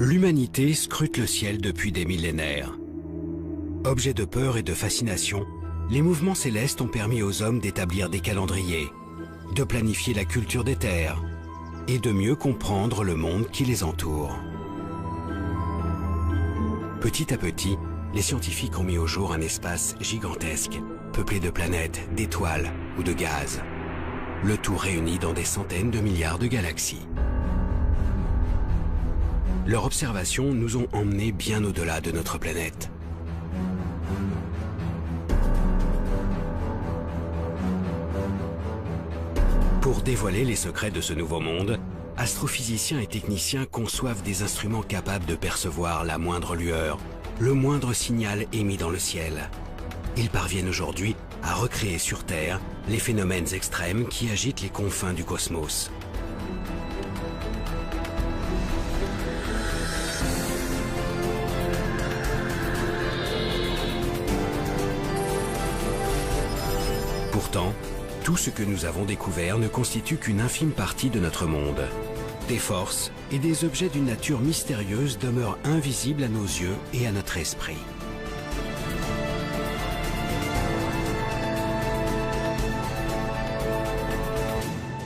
L'humanité scrute le ciel depuis des millénaires. Objet de peur et de fascination, les mouvements célestes ont permis aux hommes d'établir des calendriers, de planifier la culture des terres et de mieux comprendre le monde qui les entoure. Petit à petit, les scientifiques ont mis au jour un espace gigantesque, peuplé de planètes, d'étoiles ou de gaz. Le tout réuni dans des centaines de milliards de galaxies. Leurs observations nous ont emmenés bien au-delà de notre planète. Pour dévoiler les secrets de ce nouveau monde, astrophysiciens et techniciens conçoivent des instruments capables de percevoir la moindre lueur, le moindre signal émis dans le ciel. Ils parviennent aujourd'hui à recréer sur Terre les phénomènes extrêmes qui agitent les confins du cosmos. Pourtant, tout ce que nous avons découvert ne constitue qu'une infime partie de notre monde. Des forces et des objets d'une nature mystérieuse demeurent invisibles à nos yeux et à notre esprit.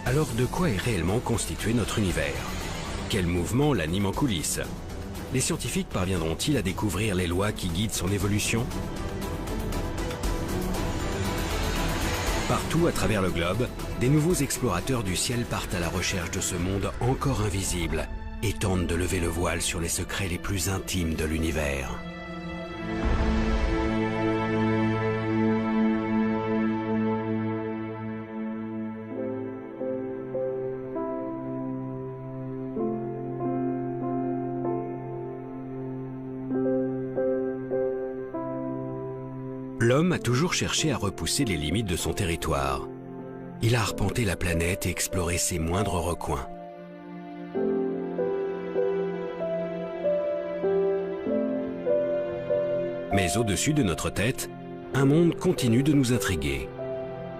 Alors de quoi est réellement constitué notre univers? Quel mouvement l'anime en coulisses? Les scientifiques parviendront-ils à découvrir les lois qui guident son évolution? Partout à travers le globe, des nouveaux explorateurs du ciel partent à la recherche de ce monde encore invisible et tentent de lever le voile sur les secrets les plus intimes de l'univers. L'homme a toujours cherché à repousser les limites de son territoire. Il a arpenté la planète et exploré ses moindres recoins. Mais au-dessus de notre tête, un monde continue de nous intriguer.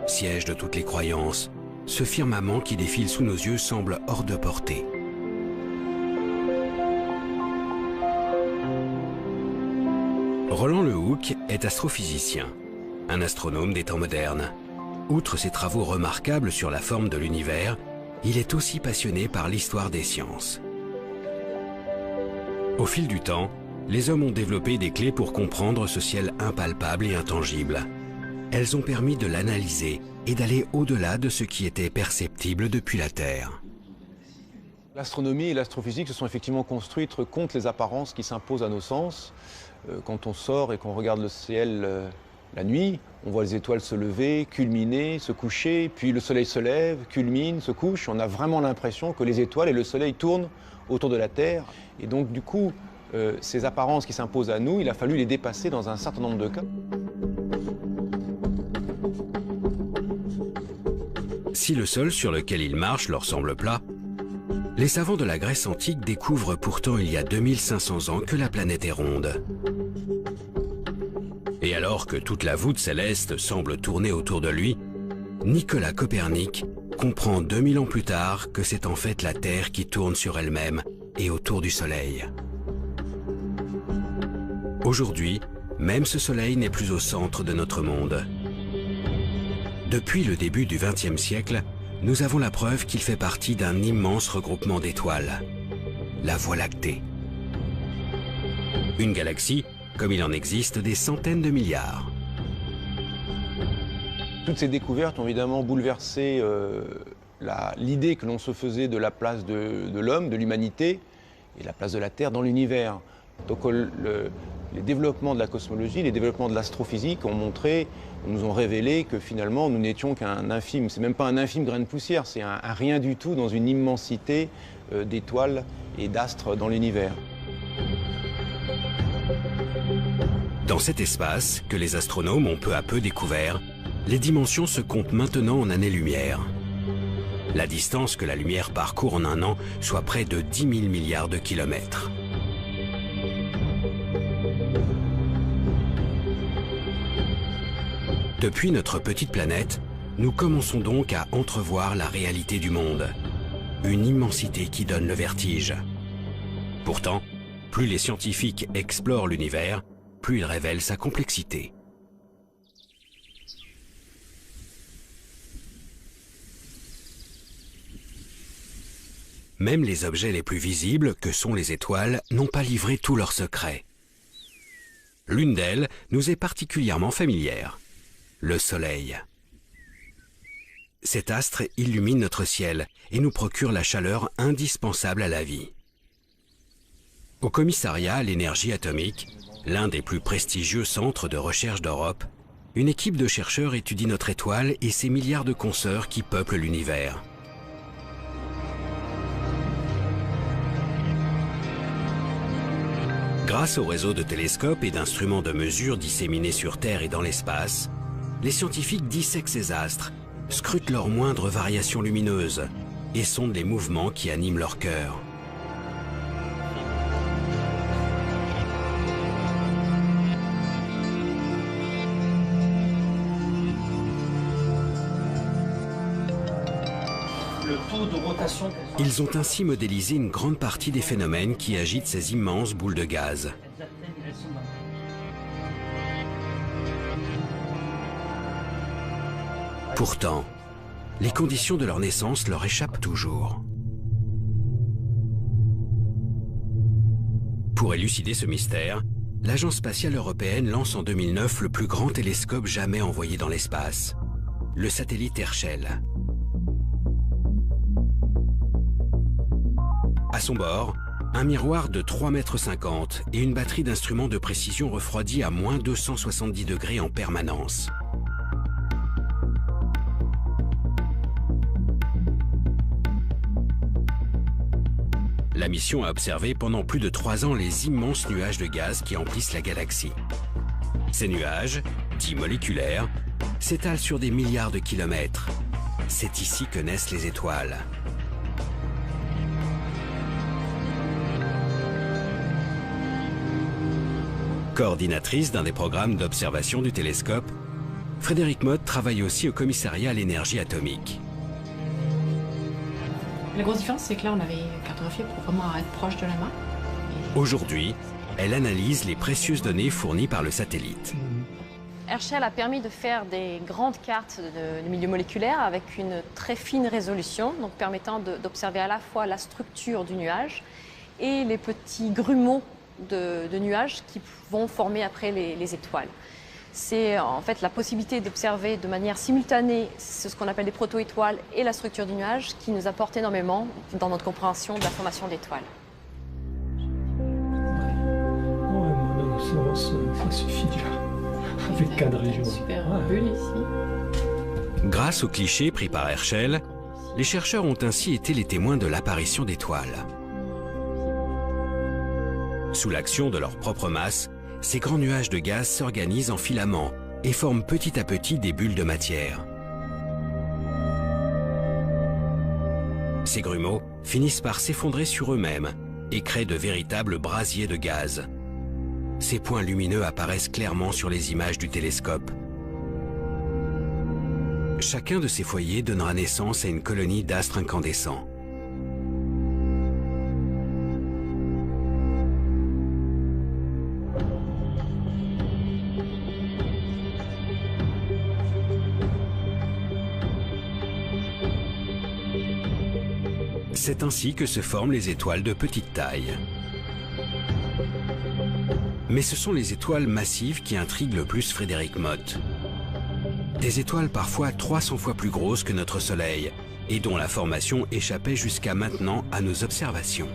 Siège de toutes les croyances, ce firmament qui défile sous nos yeux semble hors de portée. Roland Le Houcq est astrophysicien, un astronome des temps modernes. Outre ses travaux remarquables sur la forme de l'univers, il est aussi passionné par l'histoire des sciences. Au fil du temps, les hommes ont développé des clés pour comprendre ce ciel impalpable et intangible. Elles ont permis de l'analyser et d'aller au-delà de ce qui était perceptible depuis la Terre. L'astronomie et l'astrophysique se sont effectivement construites contre les apparences qui s'imposent à nos sens. Quand on sort et qu'on regarde le ciel la nuit, on voit les étoiles se lever, culminer, se coucher, puis le soleil se lève, culmine, se couche. On a vraiment l'impression que les étoiles et le soleil tournent autour de la Terre. Et donc du coup, ces apparences qui s'imposent à nous, il a fallu les dépasser dans un certain nombre de cas. Si le sol sur lequel ils marchent leur semble plat, les savants de la Grèce antique découvrent pourtant il y a 2500 ans que la planète est ronde. Et alors que toute la voûte céleste semble tourner autour de lui, Nicolas Copernic comprend 2000 ans plus tard que c'est en fait la Terre qui tourne sur elle-même et autour du Soleil. Aujourd'hui, même ce Soleil n'est plus au centre de notre monde. Depuis le début du XXe siècle, nous avons la preuve qu'il fait partie d'un immense regroupement d'étoiles, la Voie lactée. Une galaxie, comme il en existe des centaines de milliards. Toutes ces découvertes ont évidemment bouleversé l'idée que l'on se faisait de la place de l'homme, de l'humanité, et la place de la Terre dans l'univers. Donc les développements de la cosmologie, les développements de l'astrophysique nous ont révélé que finalement nous n'étions qu'un infime, c'est même pas un infime grain de poussière, c'est un rien du tout dans une immensité d'étoiles et d'astres dans l'univers. Dans cet espace que les astronomes ont peu à peu découvert, les dimensions se comptent maintenant en années-lumière. La distance que la lumière parcourt en un an soit près de 10 000 milliards de kilomètres. Depuis notre petite planète, nous commençons donc à entrevoir la réalité du monde. Une immensité qui donne le vertige. Pourtant, Plus les scientifiques explorent l'univers, plus ils révèlent sa complexité. Même les objets les plus visibles, que sont les étoiles, n'ont pas livré tous leurs secrets. L'une d'elles nous est particulièrement familière, le Soleil. Cet astre illumine notre ciel et nous procure la chaleur indispensable à la vie. Au commissariat à l'énergie atomique, l'un des plus prestigieux centres de recherche d'Europe, une équipe de chercheurs étudie notre étoile et ses milliards de consoeurs qui peuplent l'univers. Grâce au réseau de télescopes et d'instruments de mesure disséminés sur Terre et dans l'espace, les scientifiques dissèquent ces astres, scrutent leurs moindres variations lumineuses et sondent les mouvements qui animent leur cœur. Ils ont ainsi modélisé une grande partie des phénomènes qui agitent ces immenses boules de gaz. Pourtant, les conditions de leur naissance leur échappent toujours. Pour élucider ce mystère, l'Agence spatiale européenne lance en 2009 le plus grand télescope jamais envoyé dans l'espace, le satellite Herschel. À son bord, un miroir de 3,50 m et une batterie d'instruments de précision refroidis à moins 270 degrés en permanence. La mission a observé pendant plus de 3 ans les immenses nuages de gaz qui emplissent la galaxie. Ces nuages, dits moléculaires, s'étalent sur des milliards de kilomètres. C'est ici que naissent les étoiles. Coordinatrice d'un des programmes d'observation du télescope, Frédérique Mott travaille aussi au commissariat à l'énergie atomique. La grosse différence, c'est que là, on avait cartographié pour vraiment être proche de la main. Aujourd'hui, elle analyse les précieuses données fournies par le satellite. Herschel a permis de faire des grandes cartes de milieu moléculaire avec une très fine résolution, donc permettant d'observer à la fois la structure du nuage et les petits grumeaux de nuages qui vont former après les étoiles. C'est en fait la possibilité d'observer de manière simultanée ce qu'on appelle des proto-étoiles et la structure du nuage qui nous apporte énormément dans notre compréhension de la formation d'étoiles. Ça suffit déjà. Avec 4 régions. Super bulle ici. Grâce aux clichés pris par Herschel, les chercheurs ont ainsi été les témoins de l'apparition d'étoiles. Sous l'action de leur propre masse, ces grands nuages de gaz s'organisent en filaments et forment petit à petit des bulles de matière. Ces grumeaux finissent par s'effondrer sur eux-mêmes et créent de véritables brasiers de gaz. Ces points lumineux apparaissent clairement sur les images du télescope. Chacun de ces foyers donnera naissance à une colonie d'astres incandescents. C'est ainsi que se forment les étoiles de petite taille. Mais ce sont les étoiles massives qui intriguent le plus Frédérique Mott. Des étoiles parfois 300 fois plus grosses que notre Soleil et dont la formation échappait jusqu'à maintenant à nos observations.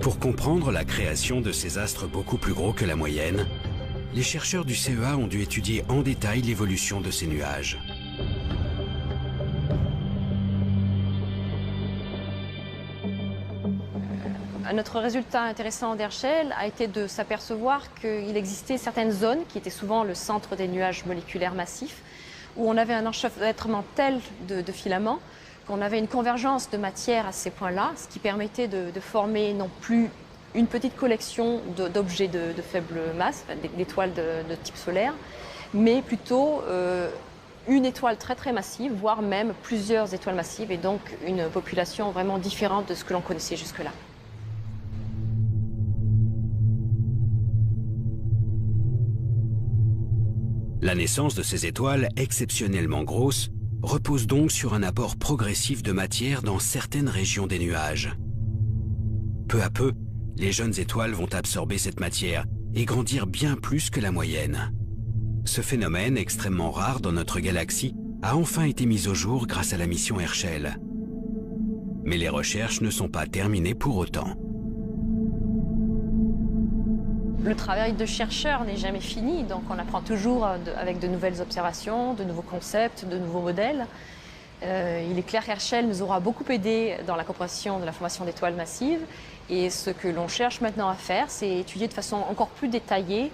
Pour comprendre la création de ces astres beaucoup plus gros que la moyenne, les chercheurs du CEA ont dû étudier en détail l'évolution de ces nuages. Notre résultat intéressant d'Herschel a été de s'apercevoir qu'il existait certaines zones qui étaient souvent le centre des nuages moléculaires massifs, où on avait un enchevêtrement tel de filaments qu'on avait une convergence de matière à ces points-là, ce qui permettait de former non plus une petite collection d'objets de faible masse, d'étoiles de type solaire, mais plutôt une étoile très très massive, voire même plusieurs étoiles massives, et donc une population vraiment différente de ce que l'on connaissait jusque-là. La naissance de ces étoiles exceptionnellement grosses repose donc sur un apport progressif de matière dans certaines régions des nuages. Peu à peu, les jeunes étoiles vont absorber cette matière et grandir bien plus que la moyenne. Ce phénomène extrêmement rare dans notre galaxie a enfin été mis au jour grâce à la mission Herschel. Mais les recherches ne sont pas terminées pour autant. Le travail de chercheur n'est jamais fini, donc on apprend toujours avec de nouvelles observations, de nouveaux concepts, de nouveaux modèles. Il est clair qu'Herschel nous aura beaucoup aidé dans la compréhension de la formation d'étoiles massives. Et ce que l'on cherche maintenant à faire, c'est étudier de façon encore plus détaillée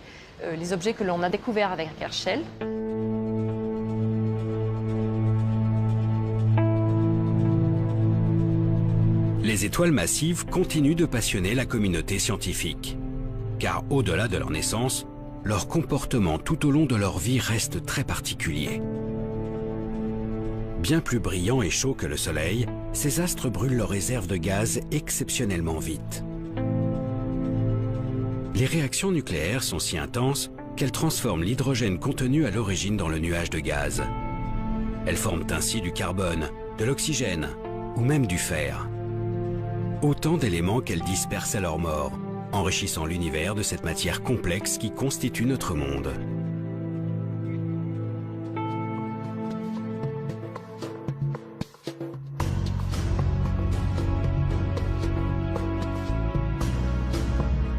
les objets que l'on a découverts avec Herschel. Les étoiles massives continuent de passionner la communauté scientifique. Car au-delà de leur naissance, leur comportement tout au long de leur vie reste très particulier. Bien plus brillants et chauds que le Soleil, ces astres brûlent leurs réserves de gaz exceptionnellement vite. Les réactions nucléaires sont si intenses qu'elles transforment l'hydrogène contenu à l'origine dans le nuage de gaz. Elles forment ainsi du carbone, de l'oxygène ou même du fer. Autant d'éléments qu'elles dispersent à leur mort, enrichissant l'univers de cette matière complexe qui constitue notre monde.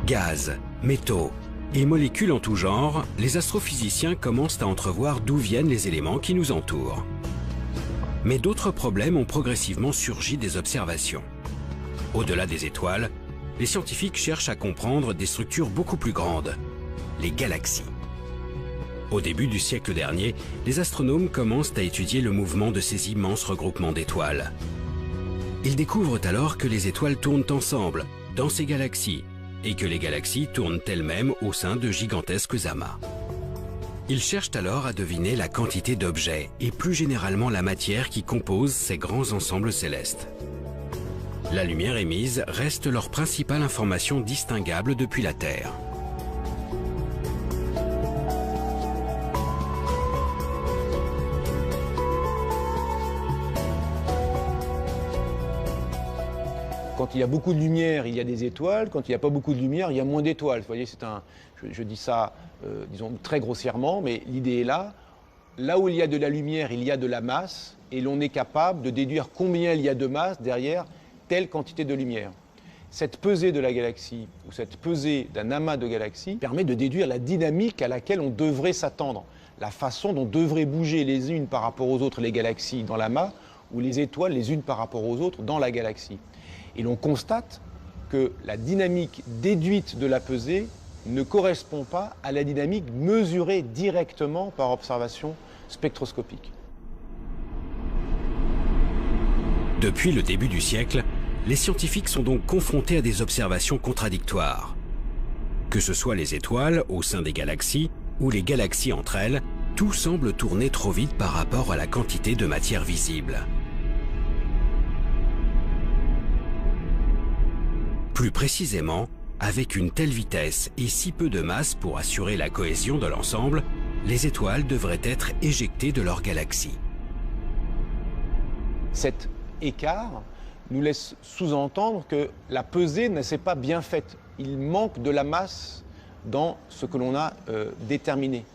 Gaz, métaux et molécules en tout genre, les astrophysiciens commencent à entrevoir d'où viennent les éléments qui nous entourent. Mais d'autres problèmes ont progressivement surgi des observations. Au-delà des étoiles, les scientifiques cherchent à comprendre des structures beaucoup plus grandes, les galaxies. Au début du siècle dernier, les astronomes commencent à étudier le mouvement de ces immenses regroupements d'étoiles. Ils découvrent alors que les étoiles tournent ensemble, dans ces galaxies, et que les galaxies tournent elles-mêmes au sein de gigantesques amas. Ils cherchent alors à deviner la quantité d'objets, et plus généralement la matière qui compose ces grands ensembles célestes. La lumière émise reste leur principale information distinguable depuis la Terre. Quand il y a beaucoup de lumière, il y a des étoiles. Quand il n'y a pas beaucoup de lumière, il y a moins d'étoiles. Vous voyez, je dis ça, disons, très grossièrement, mais l'idée est là. Là où il y a de la lumière, il y a de la masse, et l'on est capable de déduire combien il y a de masse derrière telle quantité de lumière. Cette pesée de la galaxie, ou cette pesée d'un amas de galaxies, permet de déduire la dynamique à laquelle on devrait s'attendre, la façon dont devraient bouger les unes par rapport aux autres les galaxies dans l'amas, ou les étoiles les unes par rapport aux autres dans la galaxie. Et l'on constate que la dynamique déduite de la pesée ne correspond pas à la dynamique mesurée directement par observation spectroscopique. Depuis le début du siècle, les scientifiques sont donc confrontés à des observations contradictoires. Que ce soit les étoiles au sein des galaxies ou les galaxies entre elles, tout semble tourner trop vite par rapport à la quantité de matière visible. Plus précisément, avec une telle vitesse et si peu de masse pour assurer la cohésion de l'ensemble, les étoiles devraient être éjectées de leur galaxie. Cet écart nous laisse sous-entendre que la pesée ne s'est pas bien faite. Il manque de la masse dans ce que l'on a déterminé.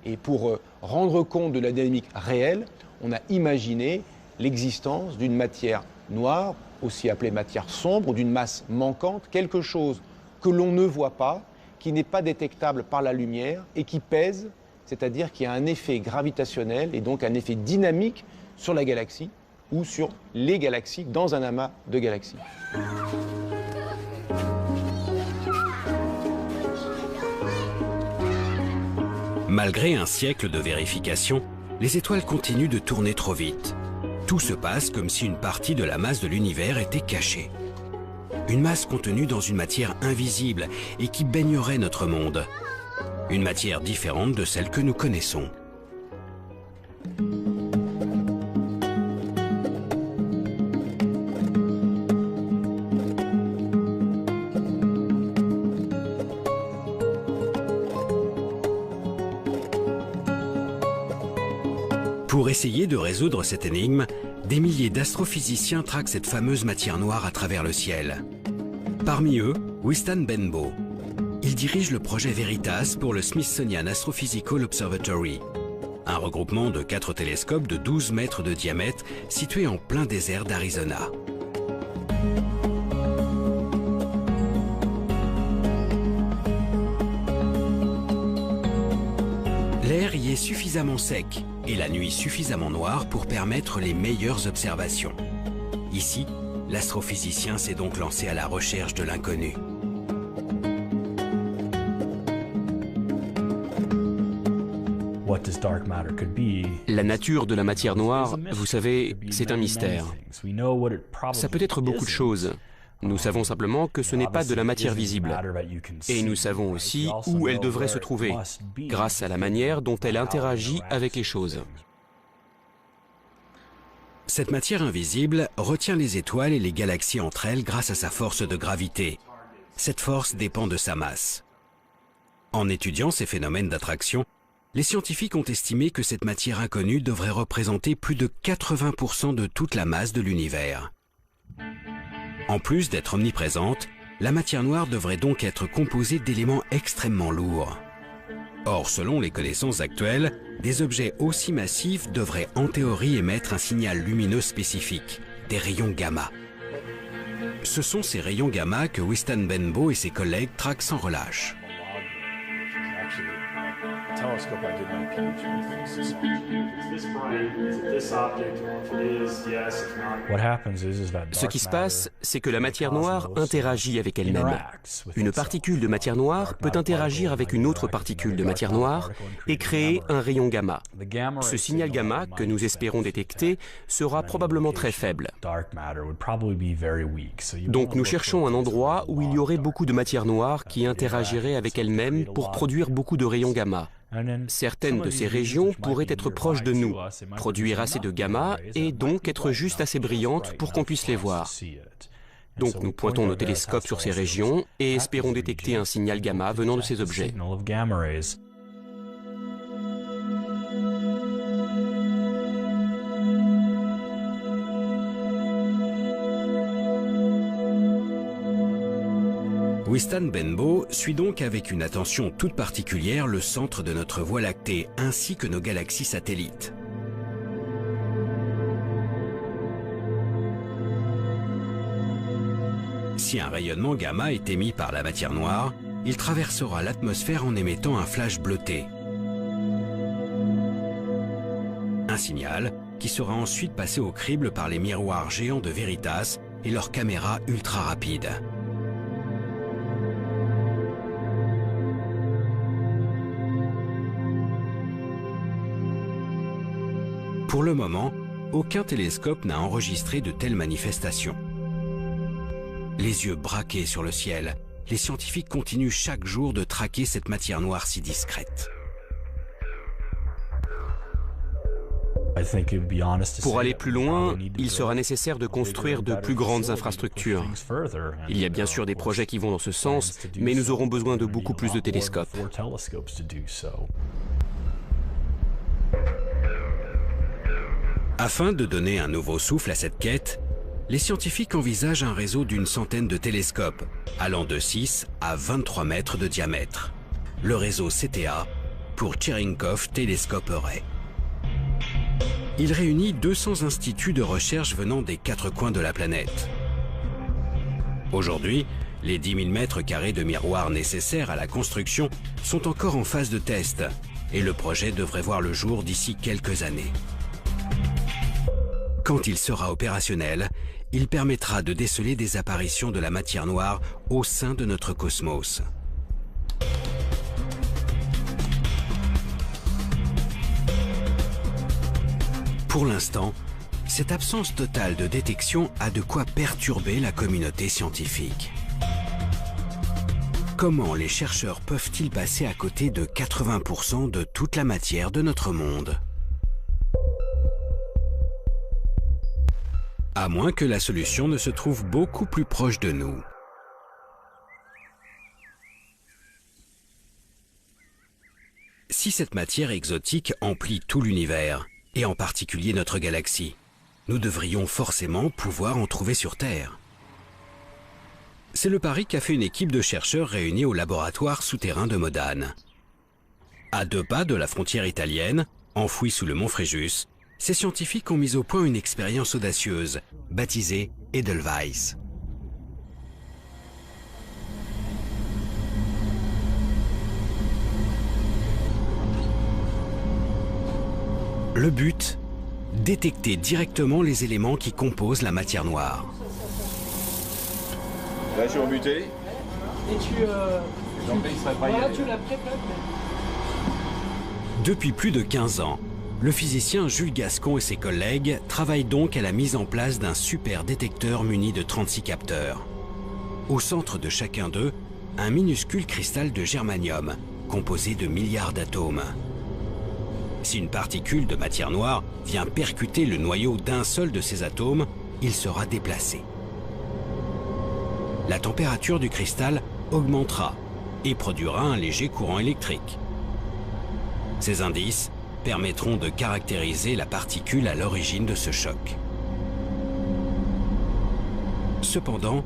Et pour rendre compte de la dynamique réelle, on a imaginé l'existence d'une matière noire, aussi appelée matière sombre, ou d'une masse manquante, quelque chose que l'on ne voit pas, qui n'est pas détectable par la lumière et qui pèse, c'est-à-dire qui a un effet gravitationnel et donc un effet dynamique sur la galaxie ou sur les galaxies dans un amas de galaxies. Malgré un siècle de vérification, les étoiles continuent de tourner trop vite. Tout se passe comme si une partie de la masse de l'univers était cachée. Une masse contenue dans une matière invisible et qui baignerait notre monde. Une matière différente de celle que nous connaissons. Pour essayer de résoudre cette énigme, des milliers d'astrophysiciens traquent cette fameuse matière noire à travers le ciel. Parmi eux, Wistan Benbow. Il dirige le projet Veritas pour le Smithsonian Astrophysical Observatory, un regroupement de 4 télescopes de 12 mètres de diamètre situés en plein désert d'Arizona. L'air y est suffisamment sec et la nuit suffisamment noire pour permettre les meilleures observations. Ici, l'astrophysicien s'est donc lancé à la recherche de l'inconnu. La nature de la matière noire, vous savez, c'est un mystère. Ça peut être beaucoup de choses. Nous savons simplement que ce n'est pas de la matière visible. Et nous savons aussi où elle devrait se trouver, grâce à la manière dont elle interagit avec les choses. Cette matière invisible retient les étoiles et les galaxies entre elles grâce à sa force de gravité. Cette force dépend de sa masse. En étudiant ces phénomènes d'attraction, les scientifiques ont estimé que cette matière inconnue devrait représenter plus de 80% de toute la masse de l'univers. En plus d'être omniprésente, la matière noire devrait donc être composée d'éléments extrêmement lourds. Or, selon les connaissances actuelles, des objets aussi massifs devraient en théorie émettre un signal lumineux spécifique, des rayons gamma. Ce sont ces rayons gamma que Wistan Benbow et ses collègues traquent sans relâche. Ce qui se passe, c'est que la matière noire interagit avec elle-même. Une particule de matière noire peut interagir avec une autre particule de matière noire et créer un rayon gamma. Ce signal gamma, que nous espérons détecter, sera probablement très faible. Donc nous cherchons un endroit où il y aurait beaucoup de matière noire qui interagirait avec elle-même pour produire beaucoup de rayons gamma. Certaines de ces régions pourraient être proches de nous, produire assez de gamma et donc être juste assez brillantes pour qu'on puisse les voir. Donc nous pointons nos télescopes sur ces régions et espérons détecter un signal gamma venant de ces objets. Wistan Benbow suit donc avec une attention toute particulière le centre de notre Voie lactée ainsi que nos galaxies satellites. Si un rayonnement gamma est émis par la matière noire, il traversera l'atmosphère en émettant un flash bleuté. Un signal qui sera ensuite passé au crible par les miroirs géants de Veritas et leurs caméras ultra rapides. Pour le moment, aucun télescope n'a enregistré de telles manifestations. Les yeux braqués sur le ciel, les scientifiques continuent chaque jour de traquer cette matière noire si discrète. Pour aller plus loin, il sera nécessaire de construire de plus grandes infrastructures. Il y a bien sûr des projets qui vont dans ce sens, mais nous aurons besoin de beaucoup plus de télescopes. Afin de donner un nouveau souffle à cette quête, les scientifiques envisagent un réseau d'une centaine de télescopes, allant de 6 à 23 mètres de diamètre. Le réseau CTA pour Cherenkov Telescope Array. Il réunit 200 instituts de recherche venant des 4 coins de la planète. Aujourd'hui, les 10 000 mètres carrés de miroirs nécessaires à la construction sont encore en phase de test et le projet devrait voir le jour d'ici quelques années. Quand il sera opérationnel, il permettra de déceler des apparitions de la matière noire au sein de notre cosmos. Pour l'instant, cette absence totale de détection a de quoi perturber la communauté scientifique. Comment les chercheurs peuvent-ils passer à côté de 80% de toute la matière de notre monde ? À moins que la solution ne se trouve beaucoup plus proche de nous. Si cette matière exotique emplit tout l'univers, et en particulier notre galaxie. Nous devrions forcément pouvoir en trouver sur Terre. C'est le pari qu'a fait une équipe de chercheurs réunis au laboratoire souterrain de Modane. À 2 pas de la frontière italienne, enfouie sous le mont Fréjus, ces scientifiques ont mis au point une expérience audacieuse, baptisée Edelweiss. Le but, détecter directement les éléments qui composent la matière noire. Là, je suis embuté. Et tu l'as prêt. Depuis plus de 15 ans, le physicien Jules Gascon et ses collègues travaillent donc à la mise en place d'un super détecteur muni de 36 capteurs. Au centre de chacun d'eux, un minuscule cristal de germanium, composé de milliards d'atomes. Si une particule de matière noire vient percuter le noyau d'un seul de ces atomes, il sera déplacé. La température du cristal augmentera et produira un léger courant électrique. Ces indices permettront de caractériser la particule à l'origine de ce choc. Cependant,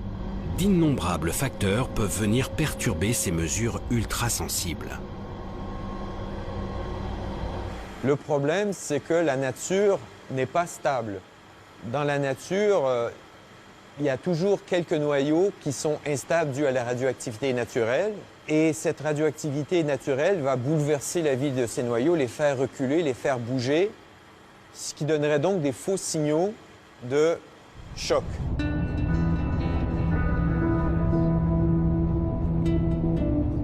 d'innombrables facteurs peuvent venir perturber ces mesures ultra-sensibles. Le problème, c'est que la nature n'est pas stable. Dans la nature, il y a toujours quelques noyaux qui sont instables dus à la radioactivité naturelle. Et cette radioactivité naturelle va bouleverser la vie de ces noyaux, les faire reculer, les faire bouger, ce qui donnerait donc des faux signaux de choc.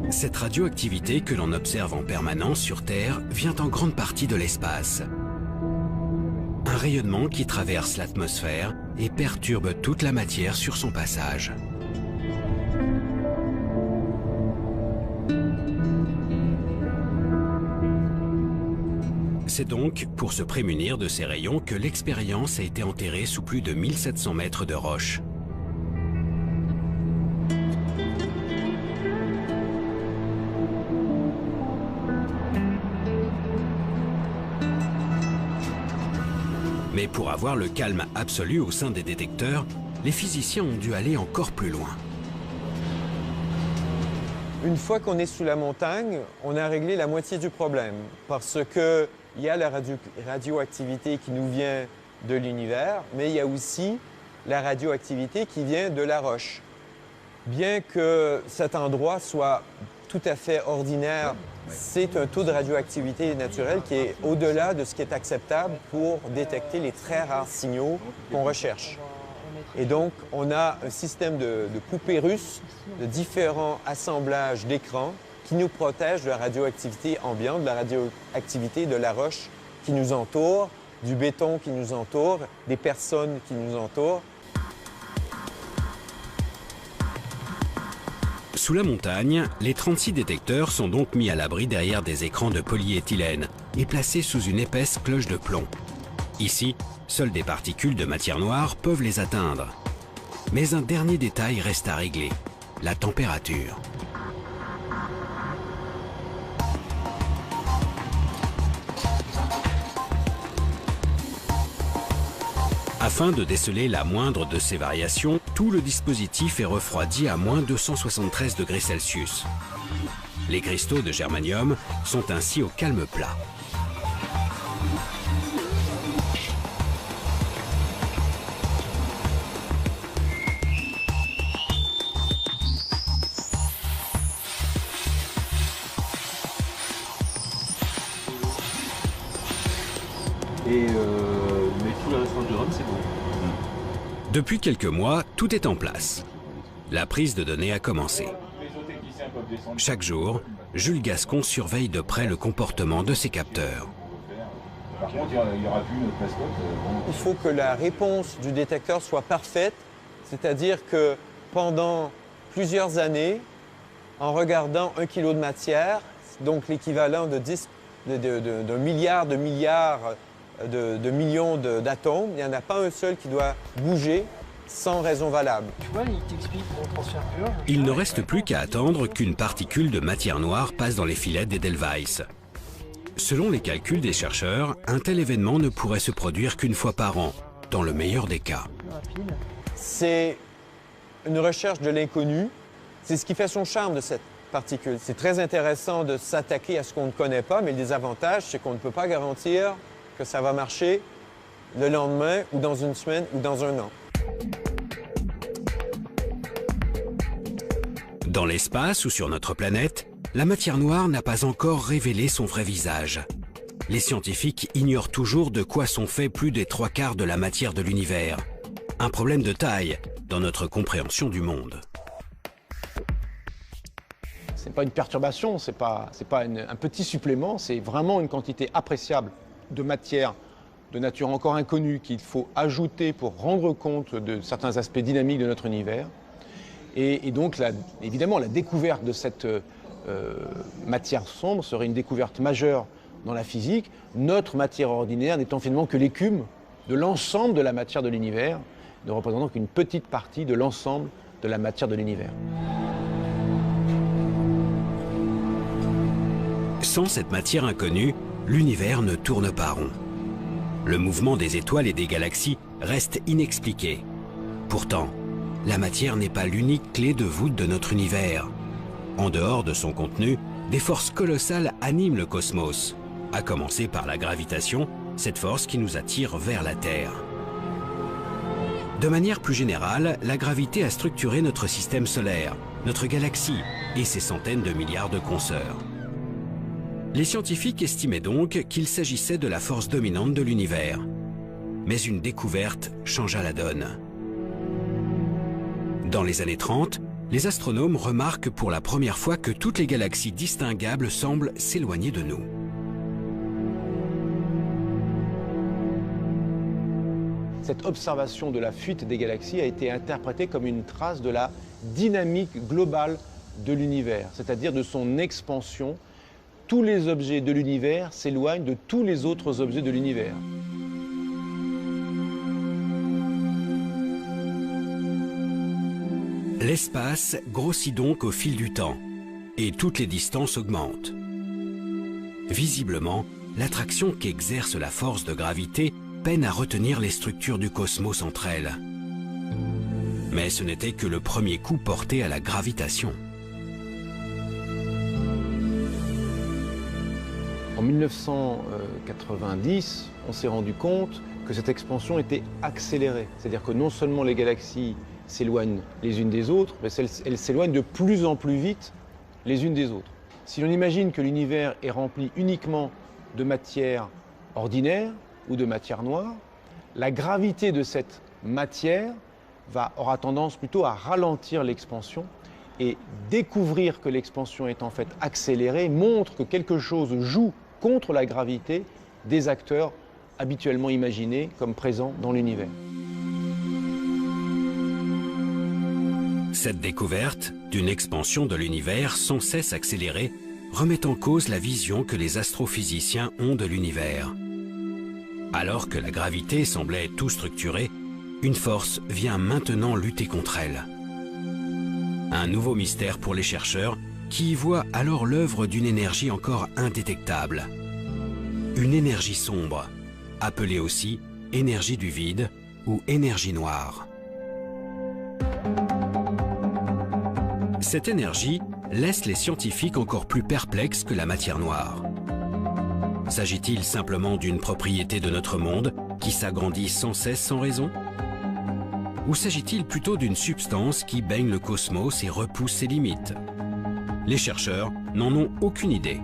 Cette radioactivité que l'on observe en permanence sur Terre vient en grande partie de l'espace. Un rayonnement qui traverse l'atmosphère et perturbe toute la matière sur son passage. C'est donc pour se prémunir de ces rayons que l'expérience a été enterrée sous plus de 1700 mètres de roche. Mais pour avoir le calme absolu au sein des détecteurs, les physiciens ont dû aller encore plus loin. Une fois qu'on est sous la montagne, on a réglé la moitié du problème parce qu'il y a la radioactivité qui nous vient de l'univers, mais il y a aussi la radioactivité qui vient de la roche. Bien que cet endroit soit tout à fait ordinaire, c'est un taux de radioactivité naturelle qui est au-delà de ce qui est acceptable pour détecter les très rares signaux qu'on recherche. Et donc, on a un système de poupées russes, de différents assemblages d'écrans qui nous protègent de la radioactivité ambiante, de la radioactivité de la roche qui nous entoure, du béton qui nous entoure, des personnes qui nous entourent. Sous la montagne, les 36 détecteurs sont donc mis à l'abri derrière des écrans de polyéthylène et placés sous une épaisse cloche de plomb. Ici, seules des particules de matière noire peuvent les atteindre. Mais un dernier détail reste à régler, la température. Afin de déceler la moindre de ces variations, tout le dispositif est refroidi à moins 273 degrés Celsius. Les cristaux de germanium sont ainsi au calme plat. Mais tout le restant du rhum, c'est bon. Depuis quelques mois, tout est en place. La prise de données a commencé. Chaque jour, Jules Gascon surveille de près le comportement de ses capteurs. Par contre, il n'y aura plus notre mascotte. Il faut que la réponse du détecteur soit parfaite, c'est-à-dire que pendant plusieurs années, en regardant 1 kilo de matière, donc l'équivalent d'un milliard de millions d'atomes, il n'y en a pas un seul qui doit bouger sans raison valable. Tu vois, il t'explique mon transfert pur. Il ne reste plus qu'à attendre qu'une particule de matière noire passe dans les filets d'Edelweiss. Selon les calculs des chercheurs, un tel événement ne pourrait se produire qu'une fois par an, dans le meilleur des cas. C'est une recherche de l'inconnu. C'est ce qui fait son charme de cette particule. C'est très intéressant de s'attaquer à ce qu'on ne connaît pas, mais le désavantage, c'est qu'on ne peut pas garantir que ça va marcher le lendemain, ou dans une semaine, ou dans un an. Dans l'espace ou sur notre planète, la matière noire n'a pas encore révélé son vrai visage. Les scientifiques ignorent toujours de quoi sont faits plus des 3/4 de la matière de l'univers. Un problème de taille dans notre compréhension du monde. Ce n'est pas une perturbation, ce n'est pas un petit supplément, c'est vraiment une quantité appréciable de matière de nature encore inconnue qu'il faut ajouter pour rendre compte de certains aspects dynamiques de notre univers. Et donc, évidemment, la découverte de cette matière sombre serait une découverte majeure dans la physique, notre matière ordinaire n'étant finalement que l'écume de l'ensemble de la matière de l'univers, ne représentant qu'une petite partie de l'ensemble de la matière de l'univers. Sans cette matière inconnue, l'univers ne tourne pas rond. Le mouvement des étoiles et des galaxies reste inexpliqué. Pourtant, la matière n'est pas l'unique clé de voûte de notre univers. En dehors de son contenu, des forces colossales animent le cosmos, à commencer par la gravitation, cette force qui nous attire vers la Terre. De manière plus générale, la gravité a structuré notre système solaire, notre galaxie et ses centaines de milliards de consoeurs. Les scientifiques estimaient donc qu'il s'agissait de la force dominante de l'univers. Mais une découverte changea la donne. Dans les années 30, les astronomes remarquent pour la première fois que toutes les galaxies distinguables semblent s'éloigner de nous. Cette observation de la fuite des galaxies a été interprétée comme une trace de la dynamique globale de l'univers, c'est-à-dire de son expansion. Tous les objets de l'univers s'éloignent de tous les autres objets de l'univers. L'espace grossit donc au fil du temps, et toutes les distances augmentent. Visiblement, l'attraction qu'exerce la force de gravité peine à retenir les structures du cosmos entre elles. Mais ce n'était que le premier coup porté à la gravitation. En 1990, on s'est rendu compte que cette expansion était accélérée. C'est-à-dire que non seulement les galaxies s'éloignent les unes des autres, mais elles s'éloignent de plus en plus vite les unes des autres. Si l'on imagine que l'univers est rempli uniquement de matière ordinaire ou de matière noire, la gravité de cette matière aura tendance plutôt à ralentir l'expansion, et découvrir que l'expansion est en fait accélérée montre que quelque chose joue contre la gravité des acteurs habituellement imaginés comme présents dans l'univers. Cette découverte d'une expansion de l'univers sans cesse accélérée remet en cause la vision que les astrophysiciens ont de l'univers. Alors que la gravité semblait tout structurer, une force vient maintenant lutter contre elle. Un nouveau mystère pour les chercheurs qui y voient alors l'œuvre d'une énergie encore indétectable. Une énergie sombre, appelée aussi énergie du vide ou énergie noire. Cette énergie laisse les scientifiques encore plus perplexes que la matière noire. S'agit-il simplement d'une propriété de notre monde qui s'agrandit sans cesse sans raison ? Ou s'agit-il plutôt d'une substance qui baigne le cosmos et repousse ses limites? Les chercheurs n'en ont aucune idée.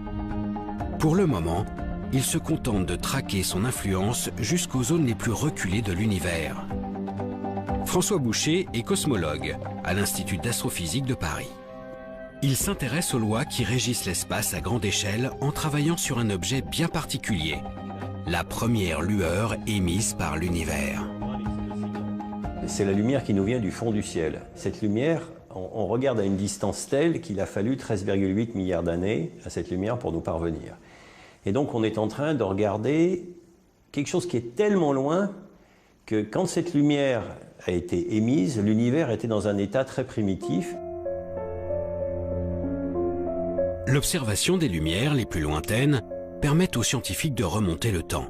Pour le moment, ils se contentent de traquer son influence jusqu'aux zones les plus reculées de l'univers. François Boucher est cosmologue à l'Institut d'astrophysique de Paris. Il s'intéresse aux lois qui régissent l'espace à grande échelle en travaillant sur un objet bien particulier, la première lueur émise par l'univers. C'est la lumière qui nous vient du fond du ciel. Cette lumière, on regarde à une distance telle qu'il a fallu 13,8 milliards d'années à cette lumière pour nous parvenir. Et donc on est en train de regarder quelque chose qui est tellement loin que quand cette lumière a été émise, l'univers était dans un état très primitif. L'observation des lumières les plus lointaines permettent aux scientifiques de remonter le temps.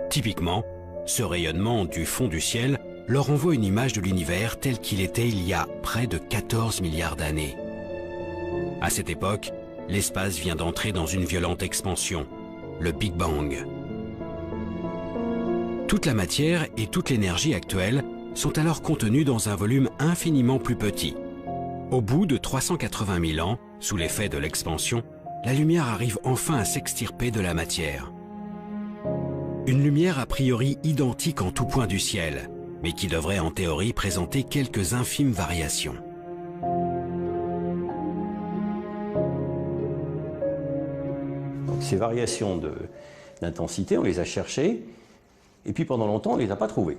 Typiquement, ce rayonnement du fond du ciel leur envoie une image de l'univers tel qu'il était il y a près de 14 milliards d'années. À cette époque, l'espace vient d'entrer dans une violente expansion, le Big Bang. Toute la matière et toute l'énergie actuelle sont alors contenues dans un volume infiniment plus petit. Au bout de 380 000 ans, sous l'effet de l'expansion, la lumière arrive enfin à s'extirper de la matière. Une lumière a priori identique en tout point du ciel, mais qui devrait en théorie présenter quelques infimes variations. Donc, ces variations d'intensité, on les a cherchées, et puis pendant longtemps, on ne les a pas trouvées.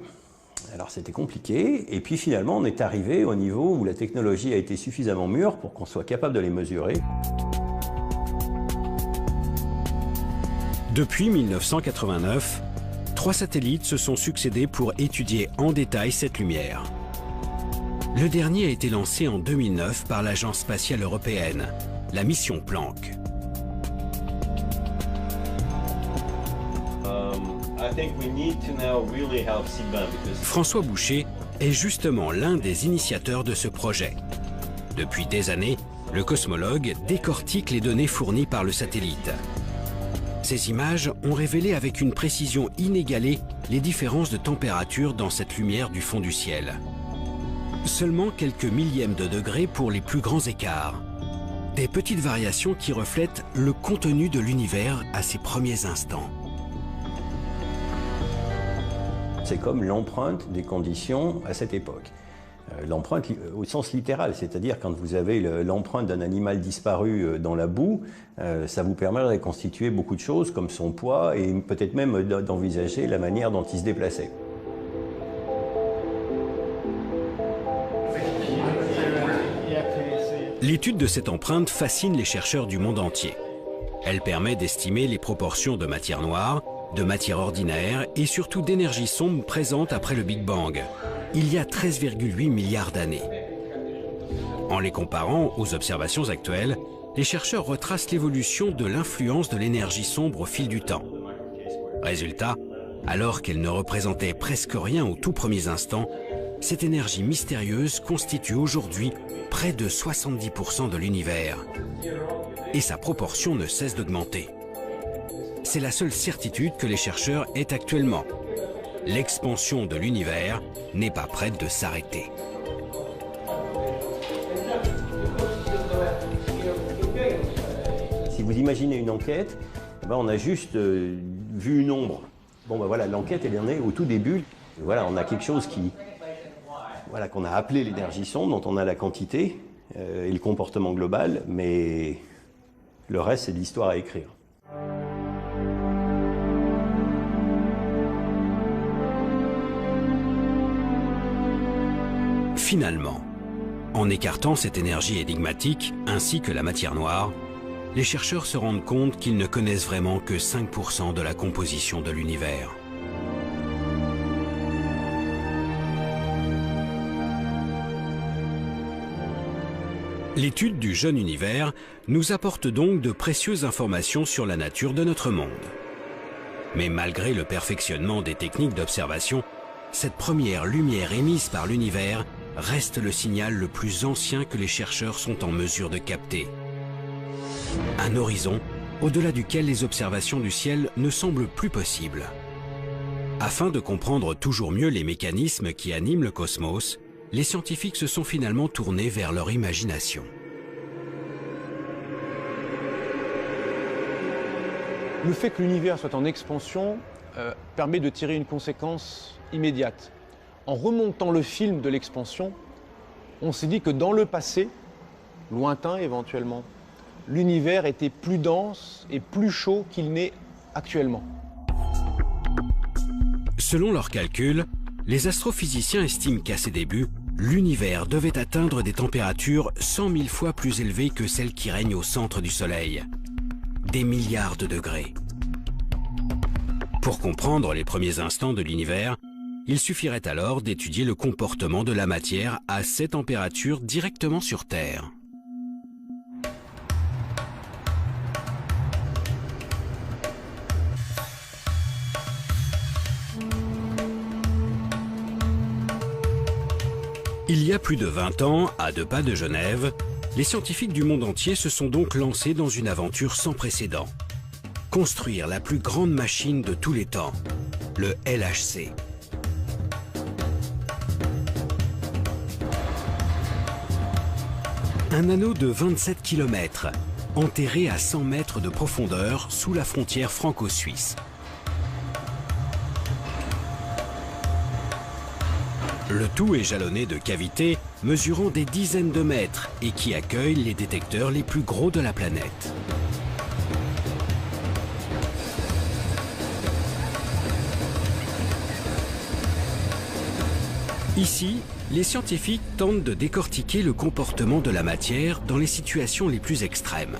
Alors c'était compliqué, et puis finalement, on est arrivé au niveau où la technologie a été suffisamment mûre pour qu'on soit capable de les mesurer. Depuis 1989, 3 satellites se sont succédés pour étudier en détail cette lumière. Le dernier a été lancé en 2009 par l'Agence spatiale européenne, la mission Planck. François Boucher est justement l'un des initiateurs de ce projet. Depuis des années, le cosmologue décortique les données fournies par le satellite. Ces images ont révélé avec une précision inégalée les différences de température dans cette lumière du fond du ciel. Seulement quelques millièmes de degrés pour les plus grands écarts. Des petites variations qui reflètent le contenu de l'univers à ses premiers instants. C'est comme l'empreinte des conditions à cette époque. L'empreinte au sens littéral, c'est-à-dire quand vous avez l'empreinte d'un animal disparu dans la boue, ça vous permet de reconstituer beaucoup de choses comme son poids et peut-être même d'envisager la manière dont il se déplaçait. L'étude de cette empreinte fascine les chercheurs du monde entier. Elle permet d'estimer les proportions de matière noire, de matière ordinaire et surtout d'énergie sombre présente après le Big Bang, il y a 13,8 milliards d'années. En les comparant aux observations actuelles, les chercheurs retracent l'évolution de l'influence de l'énergie sombre au fil du temps. Résultat, alors qu'elle ne représentait presque rien aux tout premiers instants, cette énergie mystérieuse constitue aujourd'hui près de 70% de l'univers. Et sa proportion ne cesse d'augmenter. C'est la seule certitude que les chercheurs aient actuellement. L'expansion de l'univers n'est pas prête de s'arrêter. Si vous imaginez une enquête, on a juste vu une ombre. Bon ben voilà, l'enquête elle en est au tout début. Et voilà, on a quelque chose qu'on a appelé l'énergie sombre, dont on a la quantité et le comportement global, mais le reste c'est de l'histoire à écrire. Finalement, en écartant cette énergie énigmatique ainsi que la matière noire, les chercheurs se rendent compte qu'ils ne connaissent vraiment que 5% de la composition de l'univers. L'étude du jeune univers nous apporte donc de précieuses informations sur la nature de notre monde. Mais malgré le perfectionnement des techniques d'observation, cette première lumière émise par l'univers reste le signal le plus ancien que les chercheurs sont en mesure de capter. Un horizon au-delà duquel les observations du ciel ne semblent plus possibles. Afin de comprendre toujours mieux les mécanismes qui animent le cosmos, les scientifiques se sont finalement tournés vers leur imagination. Le fait que l'univers soit en expansion permet de tirer une conséquence immédiate. En remontant le film de l'expansion, on s'est dit que dans le passé, lointain éventuellement, l'univers était plus dense et plus chaud qu'il n'est actuellement. Selon leurs calculs, les astrophysiciens estiment qu'à ses débuts, l'univers devait atteindre des températures 100 000 fois plus élevées que celles qui règnent au centre du Soleil. Des milliards de degrés. Pour comprendre les premiers instants de l'univers, il suffirait alors d'étudier le comportement de la matière à ces températures directement sur Terre. Il y a plus de 20 ans, à 2 pas de Genève, les scientifiques du monde entier se sont donc lancés dans une aventure sans précédent. Construire la plus grande machine de tous les temps, le LHC. Un anneau de 27 km, enterré à 100 mètres de profondeur sous la frontière franco-suisse. Le tout est jalonné de cavités mesurant des dizaines de mètres et qui accueillent les détecteurs les plus gros de la planète. Ici, les scientifiques tentent de décortiquer le comportement de la matière dans les situations les plus extrêmes.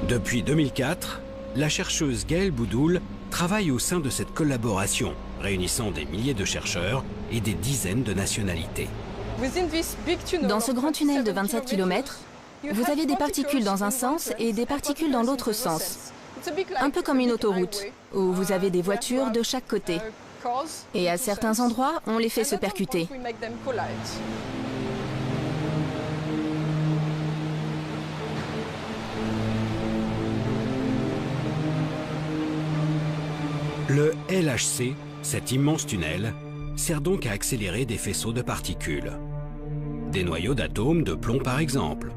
Depuis 2004, la chercheuse Gaëlle Boudoul travaille au sein de cette collaboration, réunissant des milliers de chercheurs et des dizaines de nationalités. Dans ce grand tunnel de 27 km, vous avez des particules dans un sens et des particules dans l'autre sens. Un peu comme une autoroute, où vous avez des voitures de chaque côté. Et à certains endroits, on les fait se percuter. Le LHC, cet immense tunnel, sert donc à accélérer des faisceaux de particules. Des noyaux d'atomes de plomb par exemple.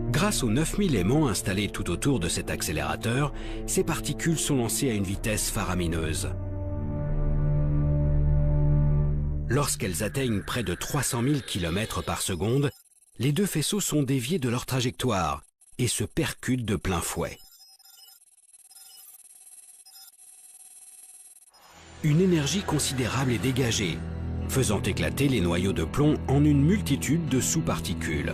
Grâce aux 9000 aimants installés tout autour de cet accélérateur, ces particules sont lancées à une vitesse faramineuse. Lorsqu'elles atteignent près de 300 000 km par seconde, les deux faisceaux sont déviés de leur trajectoire et se percutent de plein fouet. Une énergie considérable est dégagée, faisant éclater les noyaux de plomb en une multitude de sous-particules.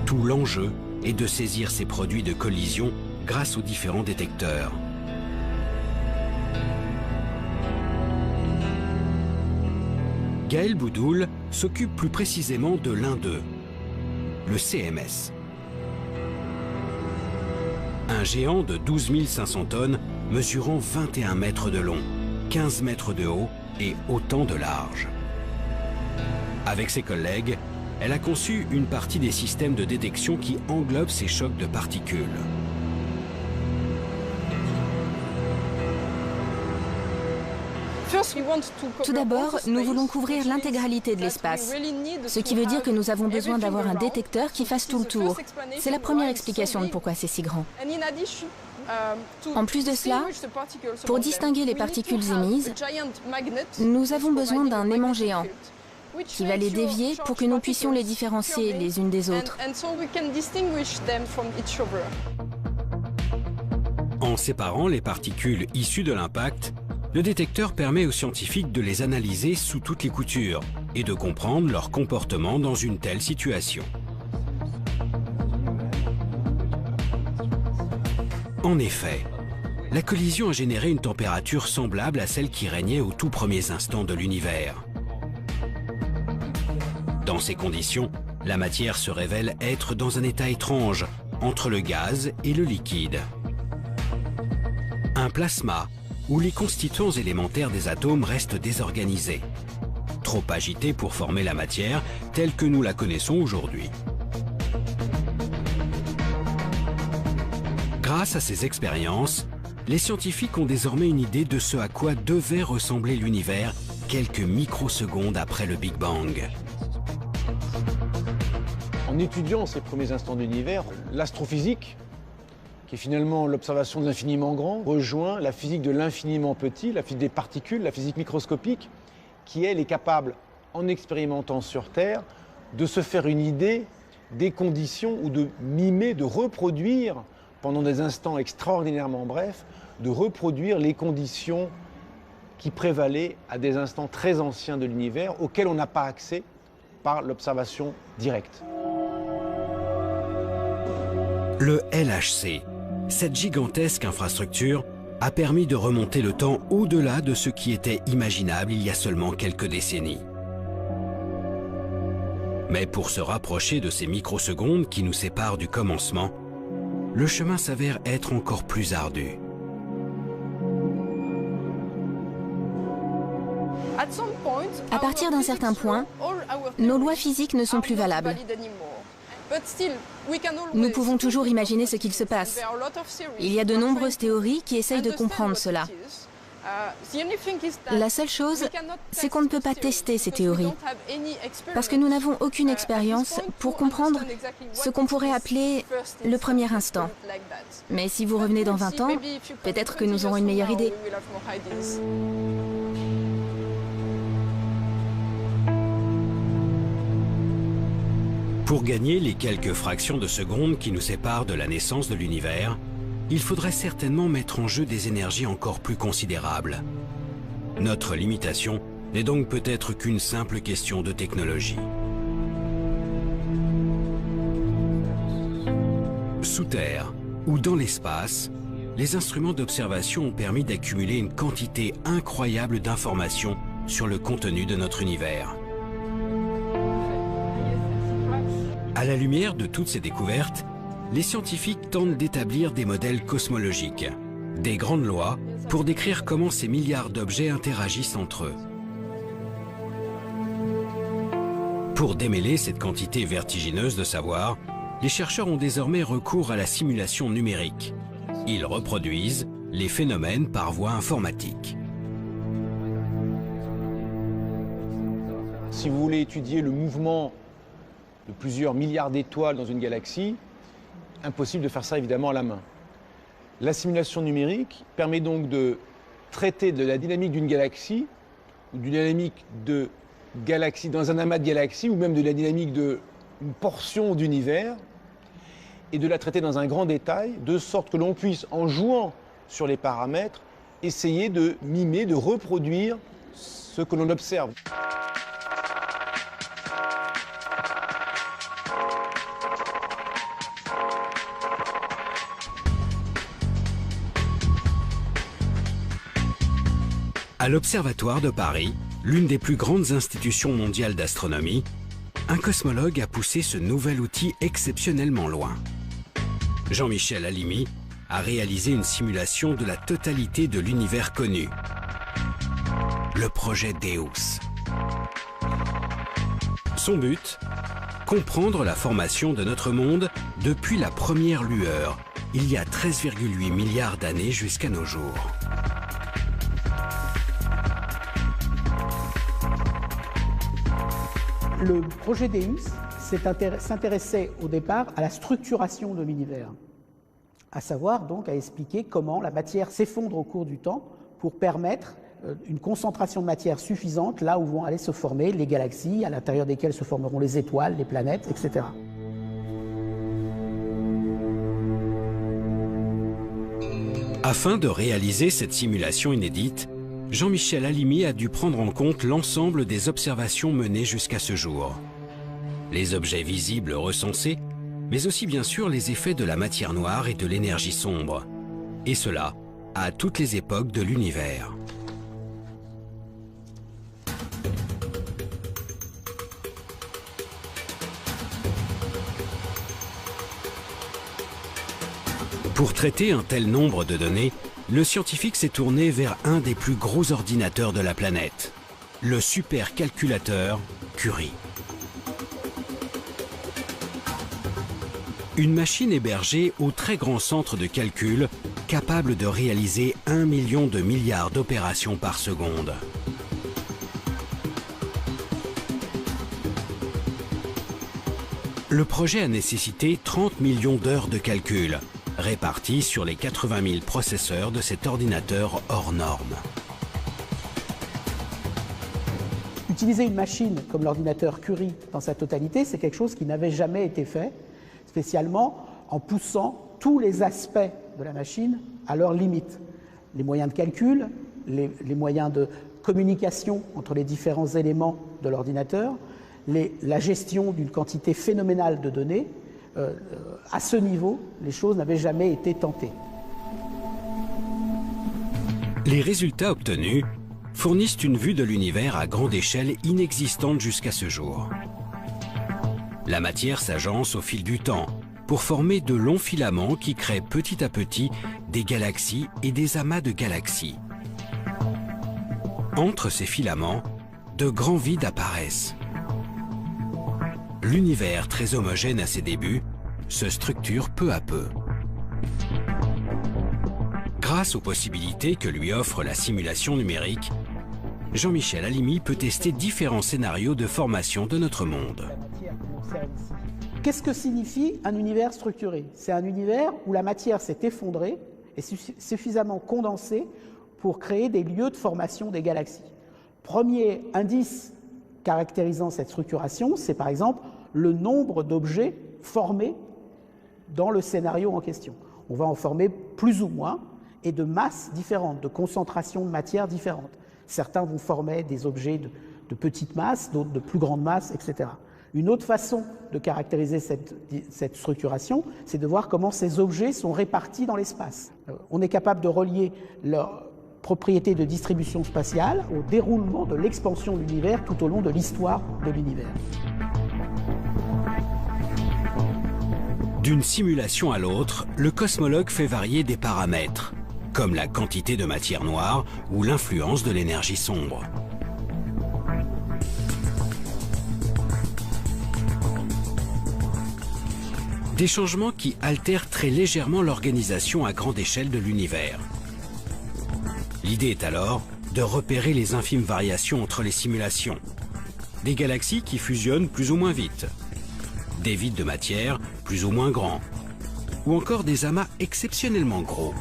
Tout l'enjeu est de saisir ces produits de collision grâce aux différents détecteurs. Gaëlle Boudoul s'occupe plus précisément de l'un d'eux, le CMS. Un géant de 12 500 tonnes mesurant 21 mètres de long, 15 mètres de haut et autant de large. Avec ses collègues, elle a conçu une partie des systèmes de détection qui englobent ces chocs de particules. Tout d'abord, nous voulons couvrir l'intégralité de l'espace, ce qui veut dire que nous avons besoin d'avoir un détecteur qui fasse tout le tour. C'est la première explication de pourquoi c'est si grand. En plus de cela, pour distinguer les particules émises, nous avons besoin d'un aimant géant qui va les dévier pour que nous puissions les différencier les unes des autres. En séparant les particules issues de l'impact, le détecteur permet aux scientifiques de les analyser sous toutes les coutures et de comprendre leur comportement dans une telle situation. En effet, la collision a généré une température semblable à celle qui régnait aux tout premiers instants de l'univers. Dans ces conditions, la matière se révèle être dans un état étrange, entre le gaz et le liquide. Un plasma, où les constituants élémentaires des atomes restent désorganisés, trop agités pour former la matière telle que nous la connaissons aujourd'hui. Grâce à ces expériences, les scientifiques ont désormais une idée de ce à quoi devait ressembler l'univers quelques microsecondes après le Big Bang. En étudiant ces premiers instants d'univers, l'astrophysique, qui est finalement l'observation de l'infiniment grand, rejoint la physique de l'infiniment petit, la physique des particules, la physique microscopique, qui elle est capable, en expérimentant sur Terre, de se faire une idée des conditions ou de mimer, de reproduire, pendant des instants extraordinairement brefs, de reproduire les conditions qui prévalaient à des instants très anciens de l'univers, auxquels on n'a pas accès par l'observation directe. Le LHC, cette gigantesque infrastructure, a permis de remonter le temps au-delà de ce qui était imaginable il y a seulement quelques décennies. Mais pour se rapprocher de ces microsecondes qui nous séparent du commencement, le chemin s'avère être encore plus ardu. À partir d'un certain point, nos lois physiques ne sont plus valables. Nous pouvons toujours imaginer ce qu'il se passe. Il y a de nombreuses théories qui essayent de comprendre cela. La seule chose, c'est qu'on ne peut pas tester ces théories, parce que nous n'avons aucune expérience pour comprendre ce qu'on pourrait appeler le premier instant. Mais si vous revenez dans 20 ans, peut-être que nous aurons une meilleure idée. Pour gagner les quelques fractions de seconde qui nous séparent de la naissance de l'univers, il faudrait certainement mettre en jeu des énergies encore plus considérables. Notre limitation n'est donc peut-être qu'une simple question de technologie. Sous terre ou dans l'espace, les instruments d'observation ont permis d'accumuler une quantité incroyable d'informations sur le contenu de notre univers. À la lumière de toutes ces découvertes, les scientifiques tentent d'établir des modèles cosmologiques, des grandes lois pour décrire comment ces milliards d'objets interagissent entre eux. Pour démêler cette quantité vertigineuse de savoir, les chercheurs ont désormais recours à la simulation numérique. Ils reproduisent les phénomènes par voie informatique. Si vous voulez étudier le mouvement de plusieurs milliards d'étoiles dans une galaxie, impossible de faire ça évidemment à la main. La simulation numérique permet donc de traiter de la dynamique d'une galaxie, ou d'une dynamique de galaxie dans un amas de galaxies, ou même de la dynamique d'une portion d'univers, et de la traiter dans un grand détail, de sorte que l'on puisse, en jouant sur les paramètres, essayer de mimer, de reproduire ce que l'on observe. À l'Observatoire de Paris, l'une des plus grandes institutions mondiales d'astronomie, un cosmologue a poussé ce nouvel outil exceptionnellement loin. Jean-Michel Halimi a réalisé une simulation de la totalité de l'univers connu, le projet Deus. Son but, comprendre la formation de notre monde depuis la première lueur, il y a 13,8 milliards d'années jusqu'à nos jours. Le projet Deus s'intéressait au départ à la structuration de l'univers, à savoir donc à expliquer comment la matière s'effondre au cours du temps pour permettre une concentration de matière suffisante là où vont aller se former les galaxies, à l'intérieur desquelles se formeront les étoiles, les planètes, etc. Afin de réaliser cette simulation inédite, Jean-Michel Halimi a dû prendre en compte l'ensemble des observations menées jusqu'à ce jour. Les objets visibles recensés, mais aussi bien sûr les effets de la matière noire et de l'énergie sombre. Et cela à toutes les époques de l'univers. Pour traiter un tel nombre de données, le scientifique s'est tourné vers un des plus gros ordinateurs de la planète, le supercalculateur Curie. Une machine hébergée au très grand centre de calcul, capable de réaliser 1 million de milliards d'opérations par seconde. Le projet a nécessité 30 millions d'heures de calcul, répartis sur les 80 000 processeurs de cet ordinateur hors norme. Utiliser une machine comme l'ordinateur Curie dans sa totalité, c'est quelque chose qui n'avait jamais été fait, spécialement en poussant tous les aspects de la machine à leurs limites. Les moyens de calcul, les moyens de communication entre les différents éléments de l'ordinateur, la gestion d'une quantité phénoménale de données. À ce niveau, les choses n'avaient jamais été tentées. Les résultats obtenus fournissent une vue de l'univers à grande échelle inexistante jusqu'à ce jour. La matière s'agence au fil du temps, pour former de longs filaments qui créent petit à petit des galaxies et des amas de galaxies. Entre ces filaments, de grands vides apparaissent. L'univers, très homogène à ses débuts, se structure peu à peu. Grâce aux possibilités que lui offre la simulation numérique, Jean-Michel Halimi peut tester différents scénarios de formation de notre monde. Qu'est-ce que signifie un univers structuré? C'est un univers où la matière s'est effondrée et suffisamment condensée pour créer des lieux de formation des galaxies. Premier indice caractérisant cette structuration, c'est par exemple le nombre d'objets formés dans le scénario en question. On va en former plus ou moins et de masses différentes, de concentrations de matière différentes. Certains vont former des objets de petite masse, d'autres de plus grande masse, etc. Une autre façon de caractériser cette structuration, c'est de voir comment ces objets sont répartis dans l'espace. On est capable de relier leur propriétés de distribution spatiale au déroulement de l'expansion de l'univers tout au long de l'histoire de l'univers. D'une simulation à l'autre, le cosmologue fait varier des paramètres, comme la quantité de matière noire ou l'influence de l'énergie sombre. Des changements qui altèrent très légèrement l'organisation à grande échelle de l'univers. L'idée est alors de repérer les infimes variations entre les simulations. Des galaxies qui fusionnent plus ou moins vite, des vides de matière plus ou moins grands, ou encore des amas exceptionnellement gros.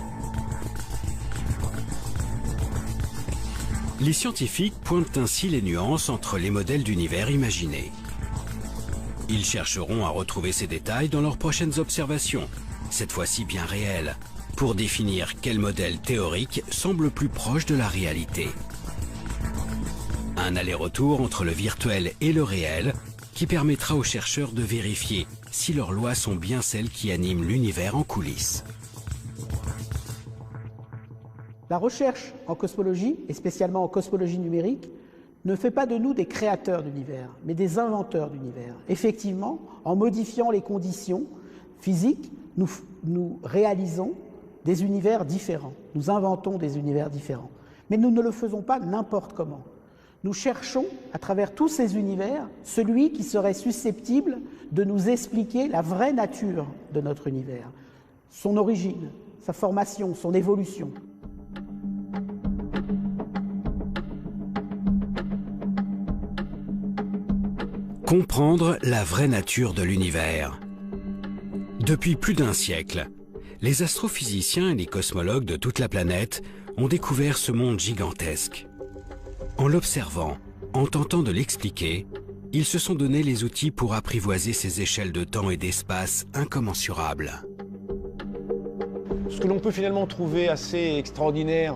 Les scientifiques pointent ainsi les nuances entre les modèles d'univers imaginés. Ils chercheront à retrouver ces détails dans leurs prochaines observations, cette fois-ci bien réelles, pour définir quel modèle théorique semble plus proche de la réalité. Un aller-retour entre le virtuel et le réel qui permettra aux chercheurs de vérifier si leurs lois sont bien celles qui animent l'univers en coulisses. La recherche en cosmologie, et spécialement en cosmologie numérique, ne fait pas de nous des créateurs d'univers, mais des inventeurs d'univers. Effectivement, en modifiant les conditions physiques, nous réalisons des univers différents. Nous inventons des univers différents. Mais nous ne le faisons pas n'importe comment. Nous cherchons, à travers tous ces univers, celui qui serait susceptible de nous expliquer la vraie nature de notre univers, son origine, sa formation, son évolution. Comprendre la vraie nature de l'univers. Depuis plus d'un siècle, les astrophysiciens et les cosmologues de toute la planète ont découvert ce monde gigantesque. En l'observant, en tentant de l'expliquer, ils se sont donné les outils pour apprivoiser ces échelles de temps et d'espace incommensurables. Ce que l'on peut finalement trouver assez extraordinaire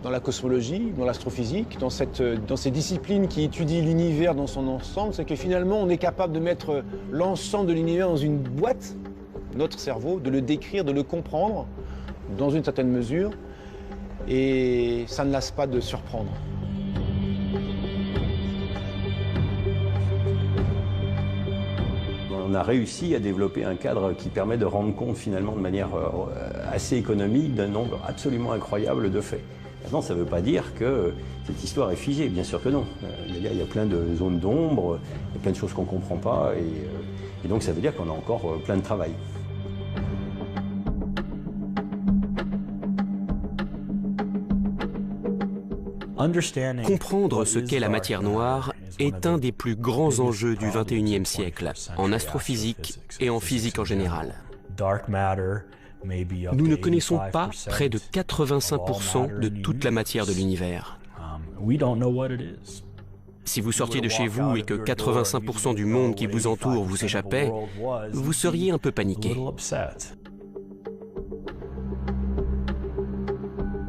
dans la cosmologie, dans l'astrophysique, dans ces disciplines qui étudient l'univers dans son ensemble, c'est que finalement on est capable de mettre l'ensemble de l'univers dans une boîte, notre cerveau, de le décrire, de le comprendre dans une certaine mesure, et ça ne lasse pas de surprendre. On a réussi à développer un cadre qui permet de rendre compte finalement de manière assez économique d'un nombre absolument incroyable de faits. Maintenant, ça ne veut pas dire que cette histoire est figée, bien sûr que non. Il y a plein de zones d'ombre, il y a plein de choses qu'on ne comprend pas, et donc ça veut dire qu'on a encore plein de travail. Comprendre ce qu'est la matière noire est un des plus grands enjeux du XXIe siècle, en astrophysique et en physique en général. Nous ne connaissons pas près de 85% de toute la matière de l'univers. Si vous sortiez de chez vous et que 85% du monde qui vous entoure vous échappait, vous seriez un peu paniqué.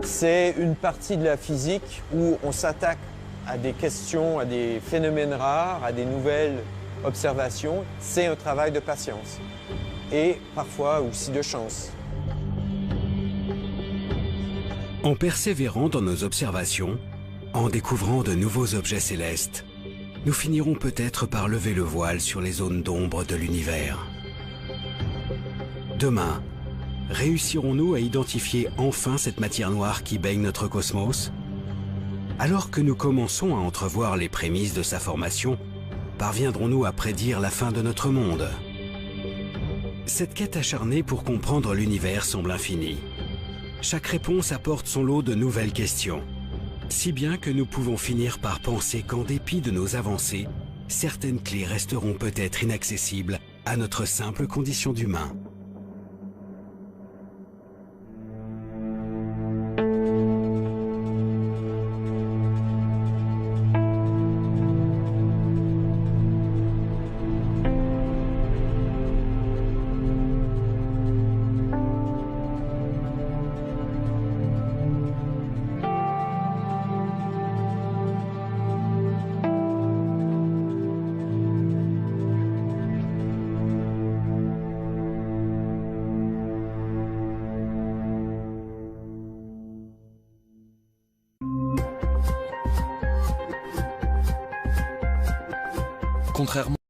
C'est une partie de la physique où on s'attaque à des questions, à des phénomènes rares, à des nouvelles observations. C'est un travail de patience et parfois aussi de chance. En persévérant dans nos observations, en découvrant de nouveaux objets célestes, nous finirons peut-être par lever le voile sur les zones d'ombre de l'univers. Demain, réussirons-nous à identifier enfin cette matière noire qui baigne notre cosmos? Alors que nous commençons à entrevoir les prémices de sa formation, parviendrons-nous à prédire la fin de notre monde? Cette quête acharnée pour comprendre l'univers semble infinie. Chaque réponse apporte son lot de nouvelles questions, si bien que nous pouvons finir par penser qu'en dépit de nos avancées, certaines clés resteront peut-être inaccessibles à notre simple condition d'humain. Contrairement